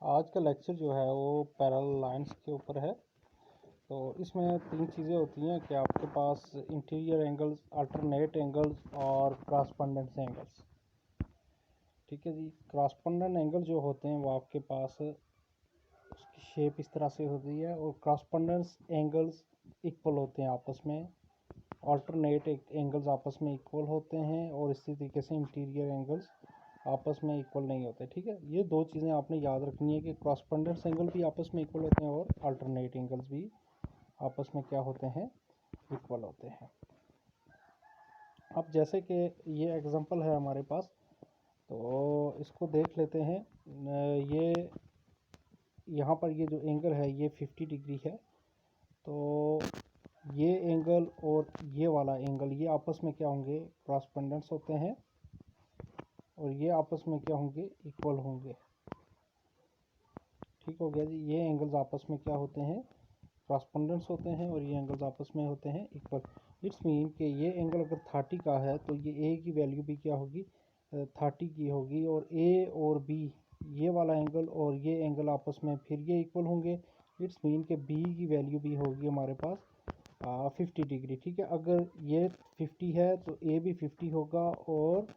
आज का लेक्चर जो है वो पैरेलल लाइंस के ऊपर है। तो इसमें तीन चीज़ें होती हैं कि आपके पास इंटीरियर एंगल्स, अल्टरनेट एंगल्स और क्रॉसपेंडेंस एंगल्स। ठीक है जी। क्रॉसपेंडेंट एंगल जो होते हैं वो आपके पास उसकी शेप इस तरह से होती है और क्रॉसपेंडेंस एंगल्स इक्वल होते हैं आपस में। अल्टरनेट एंगल्स आपस में इक्वल होते हैं और इसी तरीके से इंटीरियर एंगल्स आपस में इक्वल नहीं होते। ठीक है, ये दो चीज़ें आपने याद रखनी है कि क्रॉसपेंडेंस एंगल भी आपस में इक्वल होते हैं और अल्टरनेट एंगल्स भी आपस में क्या होते हैं, इक्वल होते हैं। अब जैसे कि ये एग्जांपल है हमारे पास, तो इसको देख लेते हैं। ये यहाँ पर ये जो एंगल है ये 50 डिग्री है। तो ये एंगल और ये वाला एंगल ये आपस में क्या होंगे, क्रॉसपेंडेंस होते हैं और ये आपस में क्या होंगे, इक्वल होंगे। ठीक हो गया जी। ये एंगल्स आपस में क्या होते हैं, क्रॉसपेंडेंस होते हैं और ये एंगल्स आपस में होते हैं इक्वल। इट्स मीन कि ये एंगल अगर 30 का है तो ये ए की वैल्यू भी क्या होगी, 30 की होगी। और ए और बी, ये वाला एंगल और ये एंगल आपस में फिर ये इक्वल होंगे। इट्स मीन कि बी की वैल्यू भी होगी हमारे पास 50 डिग्री। ठीक है, अगर ये 50 है तो ए भी 50 होगा और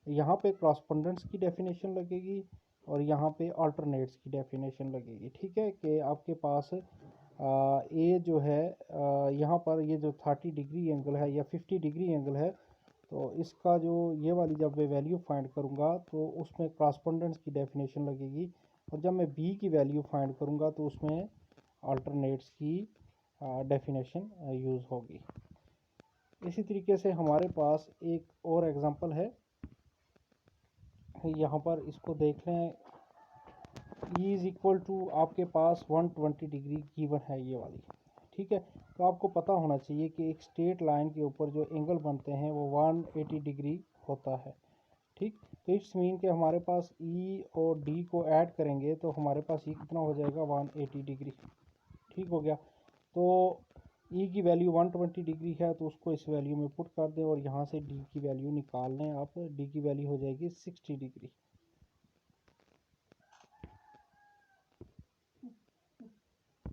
यहाँ पे क्रॉसपेंडेंस की डेफिनेशन लगेगी और यहाँ पे अल्टरनेट्स की डेफिनेशन लगेगी। ठीक है, कि आपके पास ए जो है यहाँ पर ये जो 30 डिग्री एंगल है या 50 डिग्री एंगल है, तो इसका जो ये वाली जब मैं वैल्यू फाइंड करूँगा तो उसमें क्रॉसपेंडेंस की डेफिनेशन लगेगी और जब मैं बी की वैल्यू फाइंड करूँगा तो उसमें अल्टरनेट्स की डेफिनेशन यूज़ होगी। इसी तरीके से हमारे पास एक और एग्जांपल है, यहाँ पर इसको देख लें। ई इज़ इक्वल टू आपके पास 120 डिग्री गिवन है ये वाली। ठीक है, तो आपको पता होना चाहिए कि एक स्ट्रेट लाइन के ऊपर जो एंगल बनते हैं वो 180 डिग्री होता है। ठीक, तो इट्स मीन कि हमारे पास ई और डी को ऐड करेंगे तो हमारे पास ये कितना हो जाएगा, 180 डिग्री। ठीक हो गया। तो ई की वैल्यू 120 डिग्री है तो उसको इस वैल्यू में पुट कर दें और यहाँ से डी की वैल्यू निकाल लें आप। डी की वैल्यू हो जाएगी 60 डिग्री।